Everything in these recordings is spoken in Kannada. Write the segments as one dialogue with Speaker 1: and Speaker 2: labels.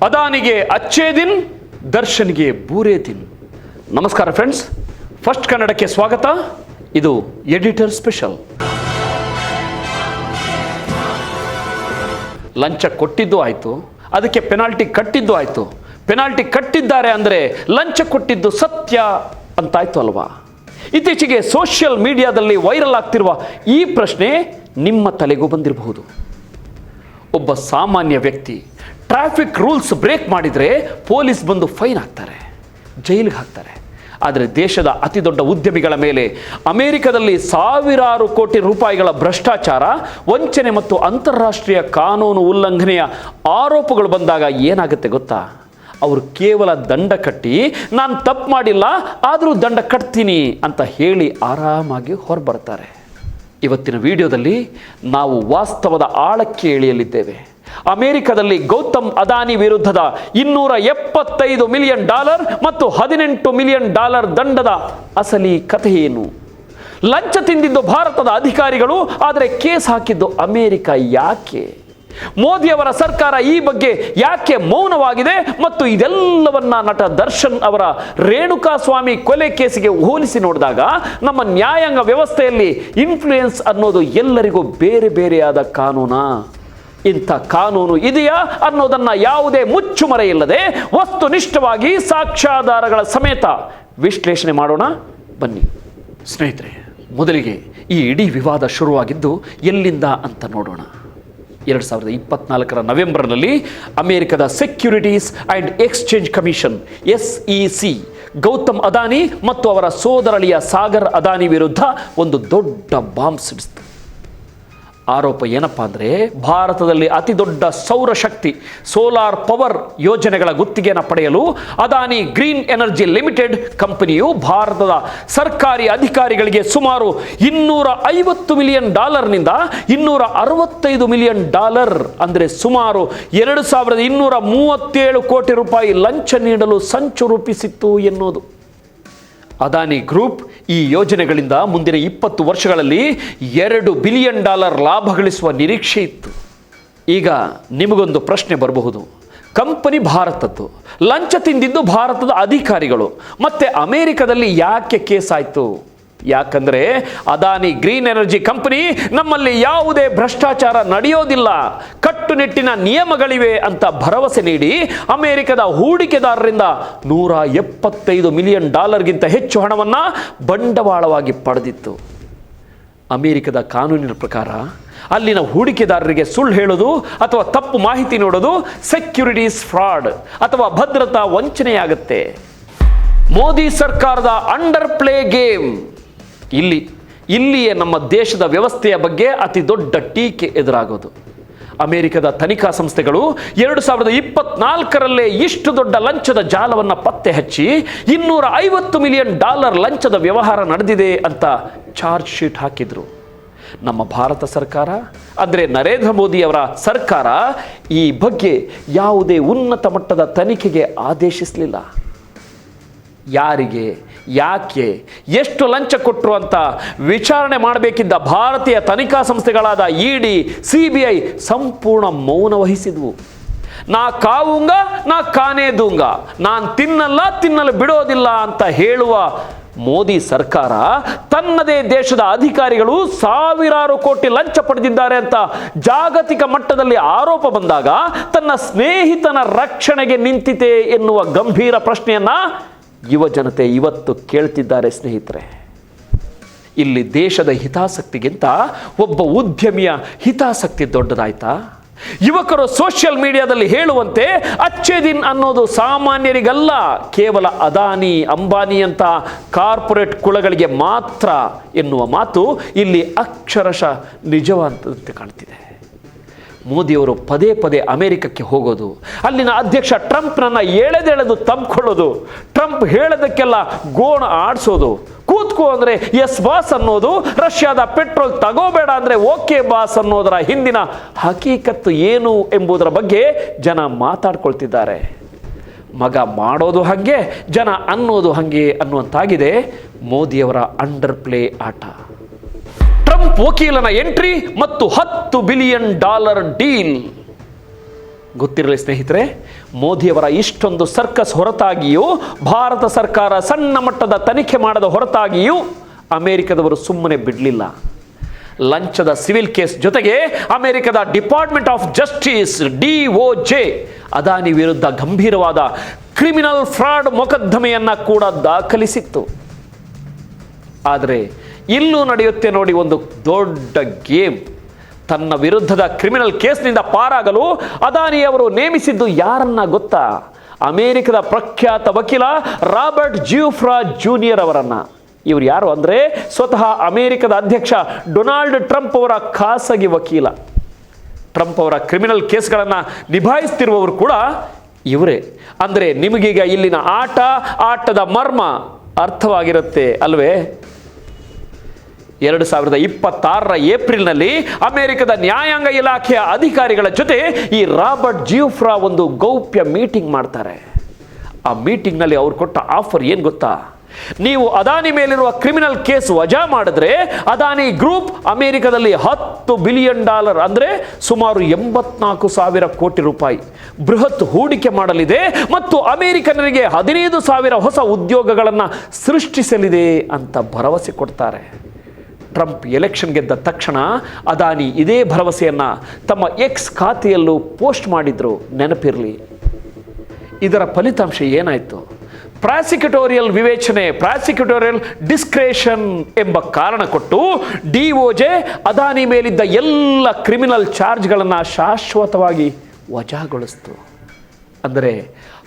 Speaker 1: ಅದಾನಿಗೆ ಅಚ್ಚೇ ದಿನ್, ದರ್ಶನ್ಗೆ ಬೂರೇ ದಿನ್. ನಮಸ್ಕಾರ ಫ್ರೆಂಡ್ಸ್, ಫಸ್ಟ್ ಕನ್ನಡಕ್ಕೆ ಸ್ವಾಗತ. ಇದು ಎಡಿಟರ್ ಸ್ಪೆಷಲ್. ಲಂಚ ಕೊಟ್ಟಿದ್ದು ಆಯಿತು, ಅದಕ್ಕೆ ಪೆನಾಲ್ಟಿ ಕಟ್ಟಿದ್ದು ಆಯಿತು. ಪೆನಾಲ್ಟಿ ಕಟ್ಟಿದ್ದಾರೆ ಅಂದರೆ ಲಂಚ ಕೊಟ್ಟಿದ್ದು ಸತ್ಯ ಅಂತಾಯ್ತು ಅಲ್ವಾ? ಇತ್ತೀಚೆಗೆ ಸೋಷಿಯಲ್ ಮೀಡಿಯಾದಲ್ಲಿ ವೈರಲ್ ಆಗ್ತಿರುವ ಈ ಪ್ರಶ್ನೆ ನಿಮ್ಮ ತಲೆಗೂ ಬಂದಿರಬಹುದು. ಒಬ್ಬ ಸಾಮಾನ್ಯ ವ್ಯಕ್ತಿ ಟ್ರಾಫಿಕ್ ರೂಲ್ಸ್ ಬ್ರೇಕ್ ಮಾಡಿದರೆ ಪೊಲೀಸ್ ಬಂದು ಫೈನ್ ಹಾಕ್ತಾರೆ, ಜೈಲಿಗೆ ಹಾಕ್ತಾರೆ. ಆದರೆ ದೇಶದ ಅತಿ ದೊಡ್ಡ ಉದ್ಯಮಿಗಳ ಮೇಲೆ ಅಮೆರಿಕದಲ್ಲಿ ಸಾವಿರಾರು ಕೋಟಿ ರೂಪಾಯಿಗಳ ಭ್ರಷ್ಟಾಚಾರ, ವಂಚನೆ ಮತ್ತು ಅಂತಾರಾಷ್ಟ್ರೀಯ ಕಾನೂನು ಉಲ್ಲಂಘನೆಯ ಆರೋಪಗಳು ಬಂದಾಗ ಏನಾಗುತ್ತೆ ಗೊತ್ತಾ? ಅವರು ಕೇವಲ ದಂಡ ಕಟ್ಟಿ ನಾನು ತಪ್ಪು ಮಾಡಿಲ್ಲ ಆದರೂ ದಂಡ ಕಟ್ತೀನಿ ಅಂತ ಹೇಳಿ ಆರಾಮಾಗಿ ಹೊರಬರ್ತಾರೆ. ಇವತ್ತಿನ ವಿಡಿಯೋದಲ್ಲಿ ನಾವು ವಾಸ್ತವದ ಆಳಕ್ಕೆ ಇಳಿಯಲಿದ್ದೇವೆ. ಅಮೆರಿಕದಲ್ಲಿ ಗೌತಮ್ ಅದಾನಿ ವಿರುದ್ಧದ $275 ಮಿಲಿಯನ್ ಮತ್ತು $18 ಮಿಲಿಯನ್ ದಂಡದ ಅಸಲಿ ಕಥೆ ಏನು? ಲಂಚ ತಿಂದಿದ್ದು ಭಾರತದ ಅಧಿಕಾರಿಗಳು, ಆದರೆ ಕೇಸ್ ಹಾಕಿದ್ದು ಅಮೆರಿಕ ಯಾಕೆ? ಮೋದಿಯವರ ಸರ್ಕಾರ ಈ ಬಗ್ಗೆ ಯಾಕೆ ಮೌನವಾಗಿದೆ? ಮತ್ತು ಇದೆಲ್ಲವನ್ನ ನಟ ದರ್ಶನ್ ಅವರ ರೇಣುಕಾಸ್ವಾಮಿ ಕೊಲೆ ಕೇಸಿಗೆ ಹೋಲಿಸಿ ನೋಡಿದಾಗ ನಮ್ಮ ನ್ಯಾಯಾಂಗ ವ್ಯವಸ್ಥೆಯಲ್ಲಿ ಇನ್ಫ್ಲೂಯೆನ್ಸ್ ಅನ್ನೋದು ಎಲ್ಲರಿಗೂ ಬೇರೆ ಬೇರೆಯಾದ ಕಾನೂನಾ? ಇಂಥ ಕಾನೂನು ಇದೆಯಾ ಅನ್ನೋದನ್ನ ಯಾವುದೇ ಮುಚ್ಚುಮರೆ ಇಲ್ಲದೆ ವಸ್ತುನಿಷ್ಠವಾಗಿ ಸಾಕ್ಷ್ಯಾಧಾರಗಳ ಸಮೇತ ವಿಶ್ಲೇಷಣೆ ಮಾಡೋಣ ಬನ್ನಿ. ಸ್ನೇಹಿತರೆ, ಮೊದಲಿಗೆ ಈ ಇಡೀ ವಿವಾದ ಶುರುವಾಗಿದ್ದು ಎಲ್ಲಿಂದ ಅಂತ ನೋಡೋಣ. 2024 ನವೆಂಬರ್ನಲ್ಲಿ ಅಮೆರಿಕದ securities and exchange commission SEC Gautam Adani ಮತ್ತು ಅವರ ಸೋದರಳಿಯ ಸಾಗರ್ ಅದಾನಿ ವಿರುದ್ಧ ಒಂದು ದೊಡ್ಡ ಬಾಂಬ್ ಸಿಡಿಸಿತು. ಆರೋಪ ಏನಪ್ಪ ಅಂದರೆ, ಭಾರತದಲ್ಲಿ ಅತಿ ದೊಡ್ಡ ಸೌರಶಕ್ತಿ ಸೋಲಾರ್ ಪವರ್ ಯೋಜನೆಗಳ ಗುತ್ತಿಗೆಯನ್ನು ಪಡೆಯಲು ಅದಾನಿ ಗ್ರೀನ್ ಎನರ್ಜಿ ಲಿಮಿಟೆಡ್ ಕಂಪನಿಯು ಭಾರತದ ಸರ್ಕಾರಿ ಅಧಿಕಾರಿಗಳಿಗೆ ಸುಮಾರು $250 ಮಿಲಿಯನ್ ನಿಂದ $265 ಮಿಲಿಯನ್ ಅಂದರೆ ಸುಮಾರು $2237 ಕೋಟಿ ರೂಪಾಯಿ ಲಂಚ ನೀಡಲು ಸಂಚು ರೂಪಿಸಿತ್ತು ಎನ್ನುವುದು. ಅದಾನಿ ಗ್ರೂಪ್ ಈ ಯೋಜನೆಗಳಿಂದ ಮುಂದಿನ 20 ವರ್ಷಗಳಲ್ಲಿ $2 ಬಿಲಿಯನ್ ಲಾಭ ಗಳಿಸುವ ನಿರೀಕ್ಷೆ ಇತ್ತು. ಈಗ ನಿಮಗೊಂದು ಪ್ರಶ್ನೆ ಬರಬಹುದು, ಕಂಪನಿ ಭಾರತದ್ದು, ಲಂಚ ತಿಂದಿದ್ದು ಭಾರತದ ಅಧಿಕಾರಿಗಳು, ಮತ್ತೆ ಅಮೆರಿಕದಲ್ಲಿ ಯಾಕೆ ಕೇಸ್ ಆಯಿತು? ಯಾಕಂದರೆ ಅದಾನಿ ಗ್ರೀನ್ ಎನರ್ಜಿ ಕಂಪನಿ ನಮ್ಮಲ್ಲಿ ಯಾವುದೇ ಭ್ರಷ್ಟಾಚಾರ ನಡೆಯೋದಿಲ್ಲ, ಕಟ್ಟುನಿಟ್ಟಿನ ನಿಯಮಗಳಿವೆ ಅಂತ ಭರವಸೆ ನೀಡಿ ಅಮೆರಿಕದ ಹೂಡಿಕೆದಾರರಿಂದ $175 ಮಿಲಿಯನ್ ಗಿಂತ ಹೆಚ್ಚು ಹಣವನ್ನು ಬಂಡವಾಳವಾಗಿ ಪಡೆದಿತ್ತು. ಅಮೆರಿಕದ ಕಾನೂನಿನ ಪ್ರಕಾರ ಅಲ್ಲಿನ ಹೂಡಿಕೆದಾರರಿಗೆ ಸುಳ್ಳು ಹೇಳೋದು ಅಥವಾ ತಪ್ಪು ಮಾಹಿತಿ ನೀಡೋದು ಸೆಕ್ಯೂರಿಟೀಸ್ ಫ್ರಾಡ್ ಅಥವಾ ಭದ್ರತಾ ವಂಚನೆಯಾಗುತ್ತೆ. ಮೋದಿ ಸರ್ಕಾರದ ಅಂಡರ್ ಪ್ಲೇ ಗೇಮ್. ಇಲ್ಲಿಯೇ ನಮ್ಮ ದೇಶದ ವ್ಯವಸ್ಥೆಯ ಬಗ್ಗೆ ಅತಿ ದೊಡ್ಡ ಟೀಕೆ ಎದುರಾಗೋದು. ಅಮೆರಿಕದ ತನಿಖಾ ಸಂಸ್ಥೆಗಳು 2024ರಲ್ಲೇ ಇಷ್ಟು ದೊಡ್ಡ ಲಂಚದ ಜಾಲವನ್ನು ಪತ್ತೆ ಹಚ್ಚಿ $250 ಮಿಲಿಯನ್ ಲಂಚದ ವ್ಯವಹಾರ ನಡೆದಿದೆ ಅಂತ ಚಾರ್ಜ್ ಶೀಟ್ ಹಾಕಿದ್ರು. ನಮ್ಮ ಭಾರತ ಸರ್ಕಾರ ಅಂದರೆ ನರೇಂದ್ರ ಮೋದಿಯವರ ಸರ್ಕಾರ ಈ ಬಗ್ಗೆ ಯಾವುದೇ ಉನ್ನತ ಮಟ್ಟದ ತನಿಖೆಗೆ ಆದೇಶಿಸಲಿಲ್ಲ. ಯಾರಿಗೆ, ಯಾಕೆ, ಎಷ್ಟು ಲಂಚ ಕೊಟ್ಟರು ಅಂತ ವಿಚಾರಣೆ ಮಾಡಬೇಕಿದ್ದ ಭಾರತೀಯ ತನಿಖಾ ಸಂಸ್ಥೆಗಳಾದ ED, CBI ಸಂಪೂರ್ಣ ಮೌನ ವಹಿಸಿದ್ವು. ನಾ ಕಾವುಂಗ ನಾ ಕಾನೇ ದೂಂಗ, ನಾನು ತಿನ್ನಲು ಬಿಡೋದಿಲ್ಲ ಅಂತ ಹೇಳುವ ಮೋದಿ ಸರ್ಕಾರ ತನ್ನದೇ ದೇಶದ ಅಧಿಕಾರಿಗಳು ಸಾವಿರಾರು ಕೋಟಿ ಲಂಚ ಪಡೆದಿದ್ದಾರೆ ಅಂತ ಜಾಗತಿಕ ಮಟ್ಟದಲ್ಲಿ ಆರೋಪ ಬಂದಾಗ ತನ್ನ ಸ್ನೇಹಿತನ ರಕ್ಷಣೆಗೆ ನಿಂತಿತೆ ಎನ್ನುವ ಗಂಭೀರ ಪ್ರಶ್ನೆಯನ್ನ ಯುವ ಜನತೆ ಇವತ್ತು ಕೇಳ್ತಿದ್ದಾರೆ. ಸ್ನೇಹಿತರೆ, ಇಲ್ಲಿ ದೇಶದ ಹಿತಾಸಕ್ತಿಗಿಂತ ಒಬ್ಬ ಉದ್ಯಮಿಯ ಹಿತಾಸಕ್ತಿ ದೊಡ್ಡದಾಯ್ತಾ? ಯುವಕರು ಸೋಷಿಯಲ್ ಮೀಡಿಯಾದಲ್ಲಿ ಹೇಳುವಂತೆ ಅಚ್ಚೇ ದಿನ್ ಅನ್ನೋದು ಸಾಮಾನ್ಯರಿಗಲ್ಲ, ಕೇವಲ ಅದಾನಿ, ಅಂಬಾನಿ ಅಂತ ಕಾರ್ಪೊರೇಟ್ ಕುಳಗಳಿಗೆ ಮಾತ್ರ ಎನ್ನುವ ಮಾತು ಇಲ್ಲಿ ಅಕ್ಷರಶಃ ನಿಜವಂತೆ ಕಾಣ್ತಿದೆ. ಮೋದಿಯವರು ಪದೇ ಪದೇ ಅಮೆರಿಕಕ್ಕೆ ಹೋಗೋದು, ಅಲ್ಲಿನ ಅಧ್ಯಕ್ಷ ಟ್ರಂಪ್ನನ್ನು ಎಳೆದೆಳೆದು ತಂಬ್ಕೊಳ್ಳೋದು, ಟ್ರಂಪ್ ಹೇಳೋದಕ್ಕೆಲ್ಲ ಗೋಣ ಆಡಿಸೋದು, ಕೂತ್ಕೋ ಅಂದರೆ ಎಸ್ ಬಾಸ್ ಅನ್ನೋದು, ರಷ್ಯಾದ ಪೆಟ್ರೋಲ್ ತಗೋಬೇಡ ಅಂದರೆ ಓಕೆ ಬಾಸ್ ಅನ್ನೋದರ ಹಿಂದಿನ ಹಕೀಕತ್ತು ಏನು ಎಂಬುದರ ಬಗ್ಗೆ ಜನ ಮಾತಾಡ್ಕೊಳ್ತಿದ್ದಾರೆ. ಮಗ ಮಾಡೋದು ಹಾಗೆ, ಜನ ಅನ್ನೋದು ಹಾಗೆ ಅನ್ನುವಂತಾಗಿದೆ ಮೋದಿಯವರ ಅಂಡರ್ ಪ್ಲೇ ಆಟ. ಟ್ರಂಪ್ ವಕೀಲನ ಎಂಟ್ರಿ ಮತ್ತು $10 ಬಿಲಿಯನ್ ಡೀಲ್. ಗೊತ್ತಿರಲಿ ಸ್ನೇಹಿತರೆ, ಮೋದಿಯವರ ಇಷ್ಟೊಂದು ಸರ್ಕಸ್ ಹೊರತಾಗಿಯೂ, ಭಾರತ ಸರ್ಕಾರ ಸಣ್ಣ ಮಟ್ಟದ ತನಿಖೆ ಮಾಡದ ಹೊರತಾಗಿಯೂ ಅಮೆರಿಕದವರು ಸುಮ್ಮನೆ ಬಿಡಲಿಲ್ಲ. ಲಂಚದ ಸಿವಿಲ್ ಕೇಸ್ ಜೊತೆಗೆ ಅಮೆರಿಕದ department of justice DOJ Adani ವಿರುದ್ಧ ಗಂಭೀರವಾದ ಕ್ರಿಮಿನಲ್ ಫ್ರಾಡ್ ಮೊಕದ್ದಮೆಯನ್ನು ಕೂಡ ದಾಖಲಿಸಿತ್ತು. ಆದರೆ ಇಲ್ಲೂ ನಡೆಯುತ್ತೆ ನೋಡಿ ಒಂದು ದೊಡ್ಡ ಗೇಮ್. ತನ್ನ ವಿರುದ್ಧದ ಕ್ರಿಮಿನಲ್ ಕೇಸ್ನಿಂದ ಪಾರಾಗಲು ಅದಾನಿಯವರು ನೇಮಿಸಿದ್ದು ಯಾರನ್ನ ಗೊತ್ತಾ? ಅಮೆರಿಕದ ಪ್ರಖ್ಯಾತ ವಕೀಲ ರಾಬರ್ಟ್ ಜ್ಯೂಫ್ರಾ ಜೂನಿಯರ್ ಅವರನ್ನ. ಇವರು ಯಾರು ಅಂದರೆ ಸ್ವತಃ ಅಮೆರಿಕದ ಅಧ್ಯಕ್ಷ ಡೊನಾಲ್ಡ್ ಟ್ರಂಪ್ ಅವರ ಖಾಸಗಿ ವಕೀಲ. ಟ್ರಂಪ್ ಅವರ ಕ್ರಿಮಿನಲ್ ಕೇಸ್ಗಳನ್ನು ನಿಭಾಯಿಸ್ತಿರುವವರು ಕೂಡ ಇವರೇ. ಅಂದರೆ ನಿಮಗೀಗ ಇಲ್ಲಿನ ಆಟದ ಮರ್ಮ ಅರ್ಥವಾಗಿರುತ್ತೆ ಅಲ್ವೇ? 2026 ಏಪ್ರಿಲ್ನಲ್ಲಿ ಅಮೆರಿಕದ ನ್ಯಾಯಾಂಗ ಇಲಾಖೆಯ ಅಧಿಕಾರಿಗಳ ಜೊತೆ ಈ ರಾಬರ್ಟ್ ಜ್ಯೂಫ್ರಾ ಒಂದು ಗೌಪ್ಯ ಮೀಟಿಂಗ್ ಮಾಡ್ತಾರೆ. ಆ ಮೀಟಿಂಗ್ನಲ್ಲಿ ಅವ್ರು ಕೊಟ್ಟ ಆಫರ್ ಏನು ಗೊತ್ತಾ? ನೀವು ಅದಾನಿ ಮೇಲಿರುವ ಕ್ರಿಮಿನಲ್ ಕೇಸ್ ವಜಾ ಮಾಡಿದ್ರೆ ಅದಾನಿ ಗ್ರೂಪ್ ಅಮೆರಿಕದಲ್ಲಿ $10 ಬಿಲಿಯನ್ ಅಂದರೆ ಸುಮಾರು 84,000 ಕೋಟಿ ರೂಪಾಯಿ ಬೃಹತ್ ಹೂಡಿಕೆ ಮಾಡಲಿದೆ ಮತ್ತು ಅಮೆರಿಕನರಿಗೆ 15,000 ಹೊಸ ಉದ್ಯೋಗಗಳನ್ನು ಸೃಷ್ಟಿಸಲಿದೆ ಅಂತ ಭರವಸೆ ಕೊಡ್ತಾರೆ. ಟ್ರಂಪ್ ಎಲೆಕ್ಷನ್ ಗೆದ್ದ ತಕ್ಷಣ ಅದಾನಿ ಇದೇ ಭರವಸೆಯನ್ನು ತಮ್ಮ ಎಕ್ಸ್ ಖಾತೆಯಲ್ಲೂ ಪೋಸ್ಟ್ ಮಾಡಿದ್ರು, ನೆನಪಿರಲಿ. ಇದರ ಫಲಿತಾಂಶ ಏನಾಯಿತು? ಪ್ರಾಸಿಕ್ಯೂಟೋರಿಯಲ್ ವಿವೇಚನೆ, ಪ್ರಾಸಿಕ್ಯೂಟೋರಿಯಲ್ ಡಿಸ್ಕ್ರೇಷನ್ ಎಂಬ ಕಾರಣ ಕೊಟ್ಟು DOJ ಅದಾನಿ ಮೇಲಿದ್ದ ಎಲ್ಲ ಕ್ರಿಮಿನಲ್ ಚಾರ್ಜ್ಗಳನ್ನು ಶಾಶ್ವತವಾಗಿ ವಜಾಗೊಳಿಸಿತು. ಅಂದರೆ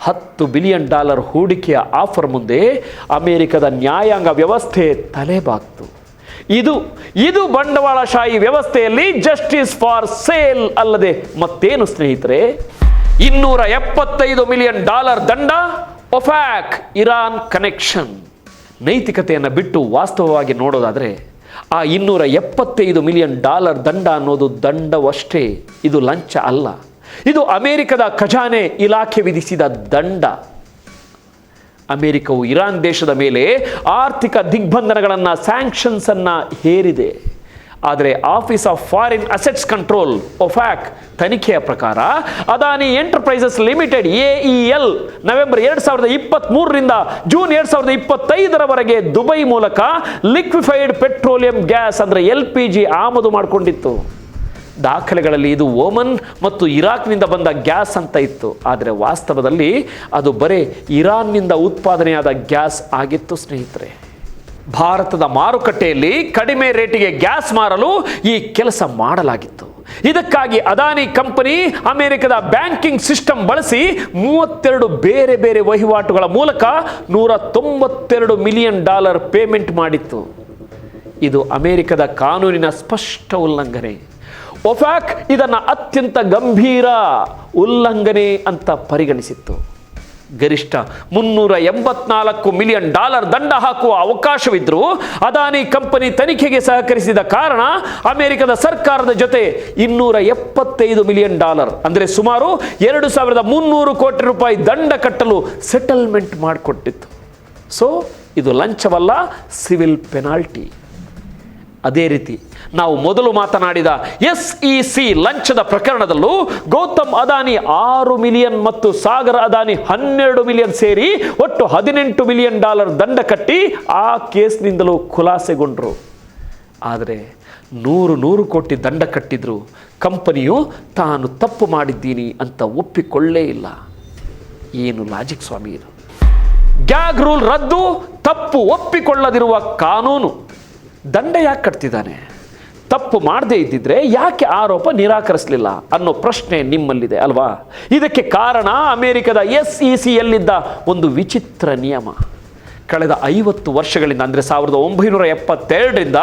Speaker 1: $10 ಬಿಲಿಯನ್ ಹೂಡಿಕೆಯ ಆಫರ್ ಮುಂದೆ ಅಮೆರಿಕದ ನ್ಯಾಯಾಂಗ ವ್ಯವಸ್ಥೆ ತಲೆಬಾಗ್ತು. ಇದು ಬಂಡವಾಳಶಾಹಿ ವ್ಯವಸ್ಥೆಯಲ್ಲಿ ಜಸ್ಟಿಸ್ ಫಾರ್ ಸೇಲ್ ಅಲ್ಲದೆ ಮತ್ತೇನು ಸ್ನೇಹಿತರೆ? $275 ಮಿಲಿಯನ್ ದಂಡ, ಒಫ್ಯಾಕ್ ಇರಾನ್ ಕನೆಕ್ಷನ್. ನೈತಿಕತೆಯನ್ನು ಬಿಟ್ಟು ವಾಸ್ತವವಾಗಿ ನೋಡೋದಾದರೆ ಆ $275 ಮಿಲಿಯನ್ ದಂಡ ಅನ್ನೋದು ದಂಡವಷ್ಟೇ, ಇದು ಲಂಚ ಅಲ್ಲ. ಇದು ಅಮೆರಿಕದ ಖಜಾನೆ ಇಲಾಖೆ ವಿಧಿಸಿದ ದಂಡ. ಅಮೆರಿಕವು ಇರಾನ್ ದೇಶದ ಮೇಲೆ ಆರ್ಥಿಕ ದಿಗ್ಬಂಧನಗಳನ್ನು, ಸ್ಯಾಂಕ್ಷನ್ಸನ್ನು ಹೇರಿದೆ. ಆದರೆ office of foreign assets control OFAC ತನಿಖೆಯ ಪ್ರಕಾರ Adani enterprises limited AEL November 2023ರಿಂದ ಜೂನ್ 2025ರವರೆಗೆ ದುಬೈ ಮೂಲಕ ಲಿಕ್ವಿಫೈಡ್ ಪೆಟ್ರೋಲಿಯಂ ಗ್ಯಾಸ್ ಅಂದರೆ LPG ಆಮದು ಮಾಡಿಕೊಂಡಿತ್ತು. ದಾಖಲೆಗಳಲ್ಲಿ ಇದು ಓಮನ್ ಮತ್ತು ಇರಾಕ್ನಿಂದ ಬಂದ ಗ್ಯಾಸ್ ಅಂತ ಇತ್ತು. ಆದರೆ ವಾಸ್ತವದಲ್ಲಿ ಅದು ಬರೀ ಇರಾನ್ನಿಂದ ಉತ್ಪಾದನೆಯಾದ ಗ್ಯಾಸ್ ಆಗಿತ್ತು ಸ್ನೇಹಿತರೆ. ಭಾರತದ ಮಾರುಕಟ್ಟೆಯಲ್ಲಿ ಕಡಿಮೆ ರೇಟಿಗೆ ಗ್ಯಾಸ್ ಮಾರಲು ಈ ಕೆಲಸ ಮಾಡಲಾಗಿತ್ತು. ಇದಕ್ಕಾಗಿ ಅದಾನಿ ಕಂಪನಿ ಅಮೆರಿಕದ ಬ್ಯಾಂಕಿಂಗ್ ಸಿಸ್ಟಮ್ ಬಳಸಿ 32 ಬೇರೆ ಬೇರೆ ವಹಿವಾಟುಗಳ ಮೂಲಕ $192 ಮಿಲಿಯನ್ ಪೇಮೆಂಟ್ ಮಾಡಿತ್ತು. ಇದು ಅಮೆರಿಕದ ಕಾನೂನಿನ ಸ್ಪಷ್ಟ ಉಲ್ಲಂಘನೆ. ಒಫ್ಯಾಕ್ ಇದನ್ನು ಅತ್ಯಂತ ಗಂಭೀರ ಉಲ್ಲಂಘನೆ ಅಂತ ಪರಿಗಣಿಸಿತ್ತು. ಗರಿಷ್ಠ $384 ಮಿಲಿಯನ್ ದಂಡ ಹಾಕುವ ಅವಕಾಶವಿದ್ದರೂ ಅದಾನಿ ಕಂಪನಿ ತನಿಖೆಗೆ ಸಹಕರಿಸಿದ ಕಾರಣ ಅಮೆರಿಕದ ಸರ್ಕಾರದ ಜೊತೆ $275 ಮಿಲಿಯನ್ ಅಂದರೆ ಸುಮಾರು 2,300 ಕೋಟಿ ರೂಪಾಯಿ ದಂಡ ಕಟ್ಟಲು ಸೆಟಲ್ಮೆಂಟ್ ಮಾಡಿಕೊಟ್ಟಿತ್ತು. ಸೊ ಇದು ಲಂಚವಲ್ಲ, ಸಿವಿಲ್ ಪೆನಾಲ್ಟಿ. ಅದೇ ರೀತಿ ನಾವು ಮೊದಲು ಮಾತನಾಡಿದ SEC ಲಂಚದ ಪ್ರಕರಣದಲ್ಲೂ ಗೌತಮ್ ಅದಾನಿ 6 ಮಿಲಿಯನ್ ಮತ್ತು ಸಾಗರ್ ಅದಾನಿ 12 ಮಿಲಿಯನ್ ಸೇರಿ ಒಟ್ಟು $18 ಮಿಲಿಯನ್ ದಂಡ ಕಟ್ಟಿ ಆ ಕೇಸ್ನಿಂದಲೂ ಖುಲಾಸೆಗೊಂಡರು. ಆದರೆ 100 ಕೋಟಿ ದಂಡ ಕಟ್ಟಿದ್ರು ಕಂಪನಿಯು ತಾನು ತಪ್ಪು ಮಾಡಿದ್ದೀನಿ ಅಂತ ಒಪ್ಪಿಕೊಳ್ಳೇ ಇಲ್ಲ. ಏನು ಲಾಜಿಕ್ ಸ್ವಾಮಿ ಇದು? ಗ್ಯಾಗ್ ರೂಲ್ ರದ್ದು, ತಪ್ಪು ಒಪ್ಪಿಕೊಳ್ಳದಿರುವ ಕಾನೂನು. ದಂಡ ಯಾಕೆ ಕಟ್ತಿದ್ದಾನೆ? ತಪ್ಪು ಮಾಡದೇ ಇದ್ದಿದ್ರೆ ಯಾಕೆ ಆರೋಪ ನಿರಾಕರಿಸಲಿಲ್ಲ ಅನ್ನೋ ಪ್ರಶ್ನೆ ನಿಮ್ಮಲ್ಲಿದೆ ಅಲ್ವಾ? ಇದಕ್ಕೆ ಕಾರಣ ಅಮೆರಿಕದ SECಯಲ್ಲಿದ್ದ ಒಂದು ವಿಚಿತ್ರ ನಿಯಮ. ಕಳೆದ 50 ವರ್ಷಗಳಿಂದ ಅಂದರೆ 1972ರಿಂದ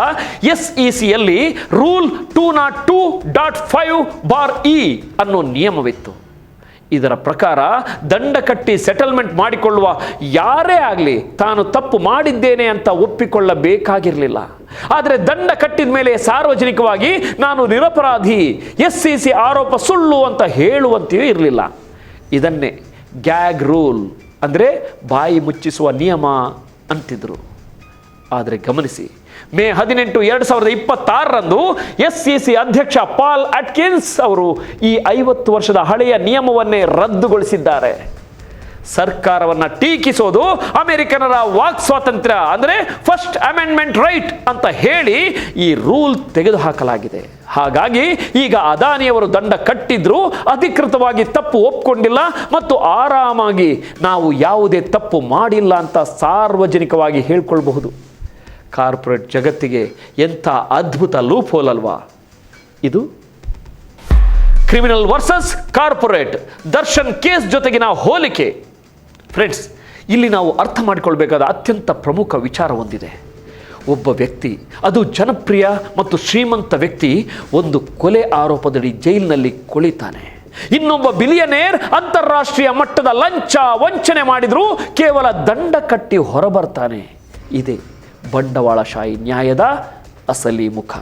Speaker 1: SECಯಲ್ಲಿ ರೂಲ್ 202.5/E ಅನ್ನೋ ನಿಯಮವಿತ್ತು. ಇದರ ಪ್ರಕಾರ ದಂಡ ಕಟ್ಟಿ ಸೆಟಲ್ಮೆಂಟ್ ಮಾಡಿಕೊಳ್ಳುವ ಯಾರೇ ಆಗಲಿ ತಾನು ತಪ್ಪು ಮಾಡಿದ್ದೇನೆ ಅಂತ ಒಪ್ಪಿಕೊಳ್ಳಬೇಕಾಗಿರಲಿಲ್ಲ. ಆದರೆ ದಂಡ ಕಟ್ಟಿದ ಮೇಲೆ ಸಾರ್ವಜನಿಕವಾಗಿ ನಾನು ನಿರಪರಾಧಿ, SEC ಆರೋಪ ಸುಳ್ಳು ಅಂತ ಹೇಳುವಂತೆಯೂ ಇರಲಿಲ್ಲ. ಇದನ್ನೇ ಗ್ಯಾಗ್ ರೂಲ್ ಅಂದರೆ ಬಾಯಿ ಮುಚ್ಚಿಸುವ ನಿಯಮ ಅಂತಿದ್ರು. ಆದರೆ ಗಮನಿಸಿ, ಮೇ 18, 2026ರಂದು SEC ಅಧ್ಯಕ್ಷ ಪಾಲ್ ಅಟ್ಕಿನ್ಸ್ ಅವರು ಈ 50 ವರ್ಷದ ಹಳೆಯ ನಿಯಮವನ್ನೇ ರದ್ದುಗೊಳಿಸಿದ್ದಾರೆ. ಸರ್ಕಾರವನ್ನು ಟೀಕಿಸೋದು ಅಮೆರಿಕನರ ವಾಕ್ ಸ್ವಾತಂತ್ರ್ಯ, ಅಂದರೆ ಫಸ್ಟ್ ಅಮೆಂಡ್ಮೆಂಟ್ ರೈಟ್ ಅಂತ ಹೇಳಿ ಈ ರೂಲ್ ತೆಗೆದುಹಾಕಲಾಗಿದೆ. ಹಾಗಾಗಿ ಈಗ ಅದಾನಿಯವರು ದಂಡ ಕಟ್ಟಿದ್ರು ಅಧಿಕೃತವಾಗಿ ತಪ್ಪು ಒಪ್ಕೊಂಡಿಲ್ಲ ಮತ್ತು ಆರಾಮಾಗಿ ನಾವು ಯಾವುದೇ ತಪ್ಪು ಮಾಡಿಲ್ಲ ಅಂತ ಸಾರ್ವಜನಿಕವಾಗಿ ಹೇಳ್ಕೊಳ್ಬಹುದು. ಕಾರ್ಪೊರೇಟ್ ಜಗತ್ತಿಗೆ ಎಂಥ ಅದ್ಭುತ ಲೂಪ್ ಹೋಲ್ ಅಲ್ವಾ ಇದು. Criminal versus corporate, Darshan case ಜೊತೆಗಿನ ಹೋಲಿಕೆ. ಫ್ರೆಂಡ್ಸ್, ಇಲ್ಲಿ ನಾವು ಅರ್ಥ ಮಾಡಿಕೊಳ್ಬೇಕಾದ ಅತ್ಯಂತ ಪ್ರಮುಖ ವಿಚಾರ ಒಂದಿದೆ. ಒಬ್ಬ ವ್ಯಕ್ತಿ, ಅದು ಜನಪ್ರಿಯ ಮತ್ತು ಶ್ರೀಮಂತ ವ್ಯಕ್ತಿ, ಒಂದು ಕೊಲೆ ಆರೋಪದಡಿ ಜೈಲಿನಲ್ಲಿ ಕೊಳಿತಾನೆ. ಇನ್ನೊಬ್ಬ ಬಿಲಿಯನೇರ್ ಅಂತಾರಾಷ್ಟ್ರೀಯ ಮಟ್ಟದ ಲಂಚ ವಂಚನೆ ಮಾಡಿದರೂ ಕೇವಲ ದಂಡ ಕಟ್ಟಿ ಹೊರಬರ್ತಾನೆ. ಇದೆ ಬಂಡವಾಳಶಾಹಿ ನ್ಯಾಯದ ಅಸಲಿ ಮುಖ.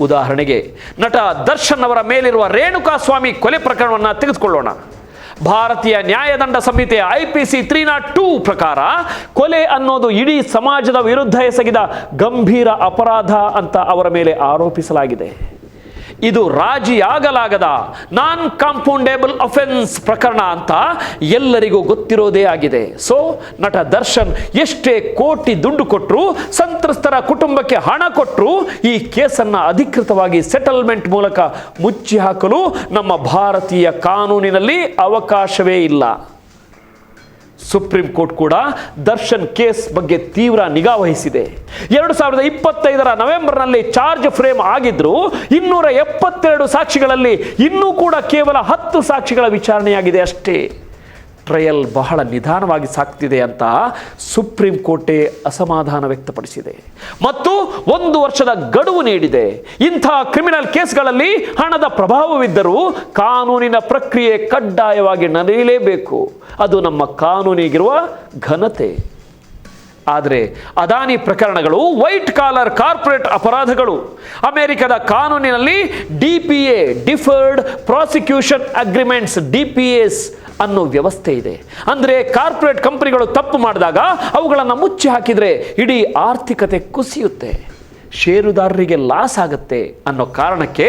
Speaker 1: ಉದಾಹರಣೆಗೆ, ನಟ ದರ್ಶನ್ ಅವರ ಮೇಲಿರುವ ರೇಣುಕಾಸ್ವಾಮಿ ಕೊಲೆ ಪ್ರಕರಣವನ್ನು ತೆಗೆದುಕೊಳ್ಳೋಣ. ಭಾರತೀಯ ನ್ಯಾಯದಂಡ ಸಂಹಿತೆಯ IPC 302 ಪ್ರಕಾರ ಕೊಲೆ ಅನ್ನೋದು ಇಡೀ ಸಮಾಜದ ವಿರುದ್ಧ ಎಸಗಿದ ಗಂಭೀರ ಅಪರಾಧ ಅಂತ ಅವರ ಮೇಲೆ ಆರೋಪಿಸಲಾಗಿದೆ. ಇದು ರಾಜಿಯಾಗಲಾಗದ ನಾನ್ ಕಾಂಪೌಂಡೇಬಲ್ ಅಫೆನ್ಸ್ ಪ್ರಕರಣ ಅಂತ ಎಲ್ಲರಿಗೂ ಗೊತ್ತಿರೋದೇ ಆಗಿದೆ. ಸೊ ನಟ ದರ್ಶನ್ ಎಷ್ಟೇ ಕೋಟಿ ದುಡ್ಡು ಕೊಟ್ಟರು, ಸಂತ್ರಸ್ತರ ಕುಟುಂಬಕ್ಕೆ ಹಣ ಕೊಟ್ಟರು, ಈ ಕೇಸನ್ನು ಅಧಿಕೃತವಾಗಿ ಸೆಟಲ್ಮೆಂಟ್ ಮೂಲಕ ಮುಚ್ಚಿ ಹಾಕಲು ನಮ್ಮ ಭಾರತೀಯ ಕಾನೂನಿನಲ್ಲಿ ಅವಕಾಶವೇ ಇಲ್ಲ. ಸುಪ್ರೀಂ ಕೋರ್ಟ್ ಕೂಡ ದರ್ಶನ್ ಕೇಸ್ ಬಗ್ಗೆ ತೀವ್ರ ನಿಗಾ ವಹಿಸಿದೆ. 2025 ನವೆಂಬರ್ನಲ್ಲಿ ಚಾರ್ಜ್ ಫ್ರೇಮ್ ಆಗಿದ್ರು 272 ಸಾಕ್ಷಿಗಳಲ್ಲಿ ಇನ್ನೂ ಕೂಡ ಕೇವಲ 10 ಸಾಕ್ಷಿಗಳ ವಿಚಾರಣೆಯಾಗಿದೆ ಅಷ್ಟೇ. ಟ್ರಯಲ್ ಬಹಳ ನಿಧಾನವಾಗಿ ಸಾಗ್ತಿದೆ ಅಂತ ಸುಪ್ರೀಂ ಕೋರ್ಟೇ ಅಸಮಾಧಾನ ವ್ಯಕ್ತಪಡಿಸಿದೆ ಮತ್ತು 1 ವರ್ಷದ ಗಡುವು ನೀಡಿದೆ. ಇಂಥ ಕ್ರಿಮಿನಲ್ ಕೇಸ್ಗಳಲ್ಲಿ ಹಣದ ಪ್ರಭಾವವಿದ್ದರೂ ಕಾನೂನಿನ ಪ್ರಕ್ರಿಯೆ ಕಡ್ಡಾಯವಾಗಿ ನಡೆಯಲೇಬೇಕು. ಅದು ನಮ್ಮ ಕಾನೂನಿಗಿರುವ ಘನತೆ. ಆದರೆ ಅದಾನಿ ಪ್ರಕರಣಗಳು ವೈಟ್ ಕಾಲರ್ ಕಾರ್ಪೊರೇಟ್ ಅಪರಾಧಗಳು. ಅಮೆರಿಕದ ಕಾನೂನಿನಲ್ಲಿ DPA, deferred prosecution agreements, DPAs ಅನ್ನೋ ವ್ಯವಸ್ಥೆ ಇದೆ. ಅಂದರೆ ಕಾರ್ಪೊರೇಟ್ ಕಂಪನಿಗಳು ತಪ್ಪು ಮಾಡಿದಾಗ ಅವುಗಳನ್ನು ಮುಚ್ಚಿ ಹಾಕಿದರೆ ಇಡೀ ಆರ್ಥಿಕತೆ ಕುಸಿಯುತ್ತೆ, ಷೇರುದಾರರಿಗೆ ಲಾಸ್ ಆಗುತ್ತೆ ಅನ್ನೋ ಕಾರಣಕ್ಕೆ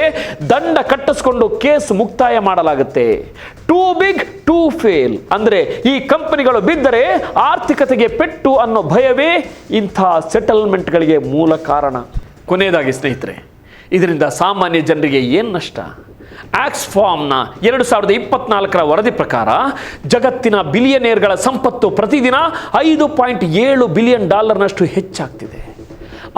Speaker 1: ದಂಡ ಕಟ್ಟಿಸ್ಕೊಂಡು ಕೇಸ್ ಮುಕ್ತಾಯ ಮಾಡಲಾಗುತ್ತೆ. ಟೂ ಬಿಗ್ ಟೂ ಫೇಲ್, ಅಂದರೆ ಈ ಕಂಪನಿಗಳು ಬಿದ್ದರೆ ಆರ್ಥಿಕತೆಗೆ ಪೆಟ್ಟು ಅನ್ನೋ ಭಯವೇ ಇಂಥ ಸೆಟಲ್ಮೆಂಟ್ಗಳಿಗೆ ಮೂಲ ಕಾರಣ. ಕೊನೆಯದಾಗಿ ಸ್ನೇಹಿತರೆ, ಇದರಿಂದ ಸಾಮಾನ್ಯ ಜನರಿಗೆ ಏನು ನಷ್ಟ? ಆಕ್ಸ್ಫಾಮ್ನ 2024 ವರದಿ ಪ್ರಕಾರ ಜಗತ್ತಿನ ಬಿಲಿಯನೇರ್ಗಳ ಸಂಪತ್ತು ಪ್ರತಿದಿನ $5.7 ಬಿಲಿಯನ್ ಹೆಚ್ಚಾಗ್ತಿದೆ.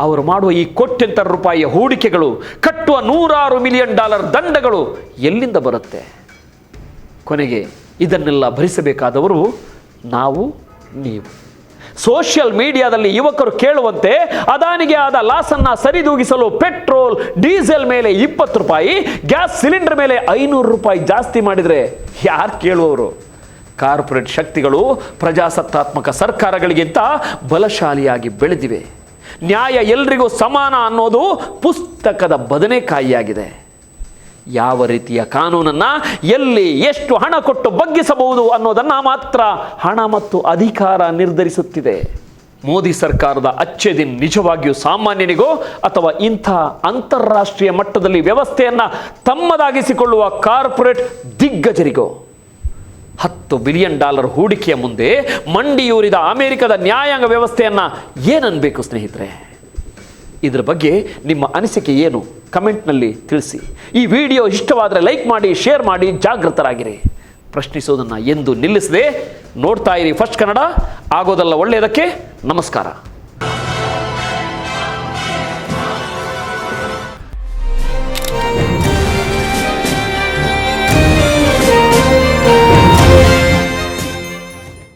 Speaker 1: ಅವರು ಮಾಡುವ ಈ ಕೋಟ್ಯಂತರ ರೂಪಾಯಿಯ ಹೂಡಿಕೆಗಳು, ಕಟ್ಟುವ $106 ಮಿಲಿಯನ್ ದಂಡಗಳು ಎಲ್ಲಿಂದ ಬರುತ್ತೆ? ಕೊನೆಗೆ ಇದನ್ನೆಲ್ಲ ಭರಿಸಬೇಕಾದವರು ನಾವು, ನೀವು. ಸೋಷಿಯಲ್ ಮೀಡಿಯಾದಲ್ಲಿ ಯುವಕರು ಕೇಳುವಂತೆ ಅದಾನಿಗೆ ಆದ ಲಾಸನ್ನು ಸರಿದೂಗಿಸಲು ಪೆಟ್ರೋಲ್, ಡೀಸೆಲ್ ಮೇಲೆ $20, ಗ್ಯಾಸ್ ಸಿಲಿಂಡರ್ ಮೇಲೆ $500 ಜಾಸ್ತಿ ಮಾಡಿದರೆ ಯಾರು ಕೇಳುವವರು? ಕಾರ್ಪೊರೇಟ್ ಶಕ್ತಿಗಳು ಪ್ರಜಾಸತ್ತಾತ್ಮಕ ಸರ್ಕಾರಗಳಿಗಿಂತ ಬಲಶಾಲಿಯಾಗಿ ಬೆಳೆದಿವೆ. ನ್ಯಾಯ ಎಲ್ರಿಗೂ ಸಮಾನ ಅನ್ನೋದು ಪುಸ್ತಕದ ಬದನೆಕಾಯಿಯಾಗಿದೆ. ಯಾವ ರೀತಿಯ ಕಾನೂನನ್ನು ಎಲ್ಲಿ ಎಷ್ಟು ಹಣ ಕೊಟ್ಟು ಬಗ್ಗಿಸಬಹುದು ಅನ್ನೋದನ್ನು ಮಾತ್ರ ಹಣ ಮತ್ತು ಅಧಿಕಾರ ನಿರ್ಧರಿಸುತ್ತಿದೆ. ಮೋದಿ ಸರ್ಕಾರದ ಅಚ್ಚೆ ದಿನ್ ನಿಜವಾಗಿಯೂ ಸಾಮಾನ್ಯನಿಗೋ ಅಥವಾ ಇಂಥ ಅಂತಾರಾಷ್ಟ್ರೀಯ ಮಟ್ಟದಲ್ಲಿ ವ್ಯವಸ್ಥೆಯನ್ನು ತಮ್ಮದಾಗಿಸಿಕೊಳ್ಳುವ ಕಾರ್ಪೊರೇಟ್ ದಿಗ್ಗಜರಿಗೋ? $10 ಬಿಲಿಯನ್ ಹೂಡಿಕೆಯ ಮುಂದೆ ಮಂಡಿಯೂರಿದ ಅಮೆರಿಕದ ನ್ಯಾಯಾಂಗ ವ್ಯವಸ್ಥೆಯನ್ನು ಏನನ್ನಬೇಕು ಸ್ನೇಹಿತರೆ? ಇದರ ಬಗ್ಗೆ ನಿಮ್ಮ ಅನಿಸಿಕೆ ಏನು? ಕಮೆಂಟ್ನಲ್ಲಿ ತಿಳಿಸಿ. ಈ ವಿಡಿಯೋ ಇಷ್ಟವಾದರೆ ಲೈಕ್ ಮಾಡಿ, ಶೇರ್ ಮಾಡಿ, ಜಾಗೃತರಾಗಿರಿ. ಪ್ರಶ್ನಿಸೋದನ್ನು ಎಂದು ನಿಲ್ಲಿಸದೆ ನೋಡ್ತಾ ಇರಿ ಫಸ್ಟ್ ಕನ್ನಡ. ಆಗೋದಲ್ಲ ಒಳ್ಳೆಯದಕ್ಕೆ. ನಮಸ್ಕಾರ.